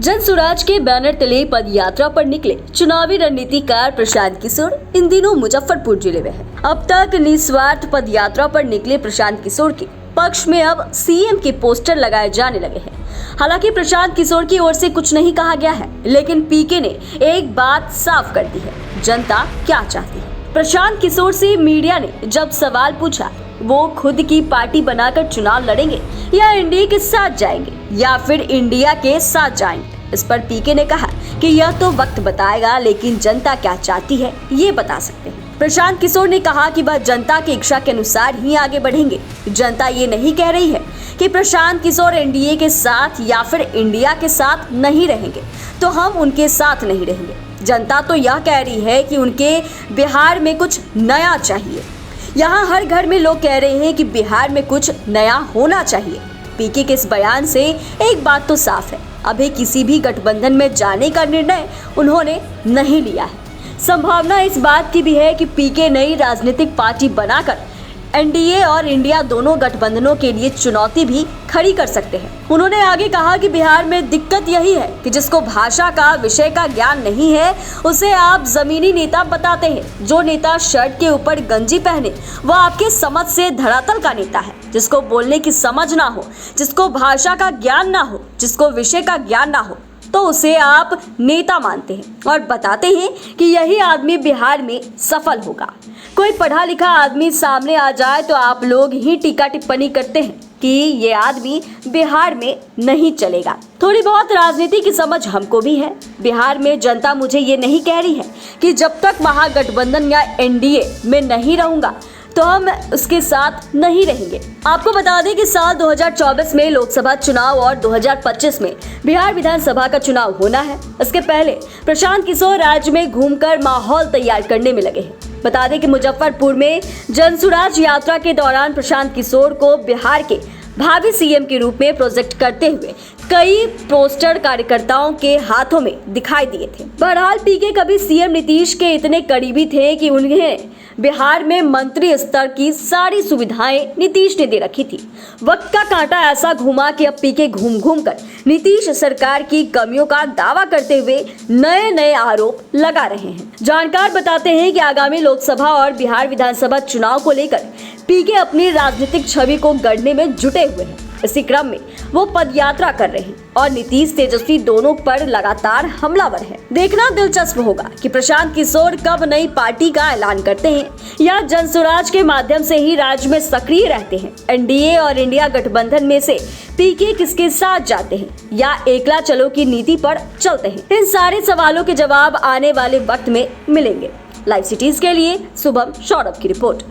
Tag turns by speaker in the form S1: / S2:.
S1: जनसुराज के बैनर तले पद यात्रा पर निकले चुनावी रणनीतिकार प्रशांत किशोर इन दिनों मुजफ्फरपुर जिले में है। अब तक निस्वार्थ पद यात्रा पर निकले प्रशांत किशोर के पक्ष में अब सीएम के पोस्टर लगाए जाने लगे हैं। हालांकि प्रशांत किशोर की ओर से कुछ नहीं कहा गया है, लेकिन पीके ने एक बात साफ कर दी है, जनता क्या चाहती है। प्रशांत किशोर से मीडिया ने जब सवाल पूछा वो खुद की पार्टी बनाकर चुनाव लड़ेंगे या एनडीए के साथ जाएंगे या फिर इंडिया के साथ जाएंगे, इस पर पीके ने कहा कि यह तो वक्त बताएगा, लेकिन जनता क्या चाहती है ये बता सकते हैं। प्रशांत किशोर ने कहा कि वह जनता की इच्छा के अनुसार ही आगे बढ़ेंगे। जनता ये नहीं कह रही है कि प्रशांत किशोर एनडीए के साथ या फिर इंडिया के साथ नहीं रहेंगे तो हम उनके साथ नहीं रहेंगे। जनता तो यह कह रही है कि उनके बिहार में कुछ नया चाहिए। यहाँ हर घर में लोग कह रहे हैं कि बिहार में कुछ नया होना चाहिए। पीके के इस बयान से एक बात तो साफ है, अभी किसी भी गठबंधन में जाने का निर्णय उन्होंने नहीं लिया है। संभावना इस बात की भी है कि पीके नई राजनीतिक पार्टी बनाकर एनडीए और इंडिया दोनों गठबंधनों के लिए चुनौती भी खड़ी कर सकते हैं। उन्होंने आगे कहा कि बिहार में दिक्कत यही है कि जिसको भाषा का विषय का ज्ञान नहीं है उसे आप जमीनी नेता बताते हैं। जो नेता शर्ट के ऊपर गंजी पहने वह आपके समझ से धरातल का नेता है। जिसको बोलने की समझ ना हो, जिसको भाषा का ज्ञान ना हो, जिसको विषय का ज्ञान ना हो, तो उसे आप नेता मानते हैं और बताते हैं कि यही आदमी बिहार में सफल होगा। कोई पढ़ा लिखा आदमी सामने आ जाए तो आप लोग ही टीका टिप्पणी करते हैं कि ये आदमी बिहार में नहीं चलेगा। थोड़ी बहुत राजनीति की समझ हमको भी है। बिहार में जनता मुझे ये नहीं कह रही है कि जब तक महागठबंधन या एनडीए में नहीं रहूंगा तो हम उसके साथ नहीं रहेंगे। आपको बता दें कि साल 2024 में लोकसभा चुनाव और 2025 में बिहार विधानसभा का चुनाव होना है। इसके पहले प्रशांत किशोर राज्य में घूमकर माहौल तैयार करने में लगे हैं। बता दें कि मुजफ्फरपुर में जनसुराज यात्रा के दौरान प्रशांत किशोर को बिहार के भावी सीएम के रूप में प्रोजेक्ट करते हुए कई पोस्टर कार्यकर्ताओं के हाथों में दिखाई दिए थे। बहरहाल पीके कभी सीएम नीतीश के इतने करीबी थे कि उन्हें बिहार में मंत्री स्तर की सारी सुविधाएं नीतीश ने दे रखी थी। वक्त का कांटा ऐसा घुमा कि अब पीके घूम घूम कर नीतीश सरकार की कमियों का दावा करते हुए नए नए आरोप लगा रहे हैं। जानकार बताते हैं कि आगामी लोकसभा और बिहार विधानसभा चुनाव को लेकर पीके अपनी राजनीतिक छवि को गढ़ने में जुटे हुए हैं। इसी क्रम में वो पदयात्रा कर रहे हैं और नीतीश तेजस्वी दोनों पर लगातार हमलावर है। देखना दिलचस्प होगा कि प्रशांत किशोर कब नई पार्टी का ऐलान करते हैं या जनसुराज के माध्यम से ही राज्य में सक्रिय रहते हैं। एनडीए और इंडिया गठबंधन में से पीके किसके साथ जाते हैं या एकला चलो की नीति पर चलते हैं, इन सारे सवालों के जवाब आने वाले वक्त में मिलेंगे। लाइव सिटीज के लिए शुभम सौरभ की रिपोर्ट।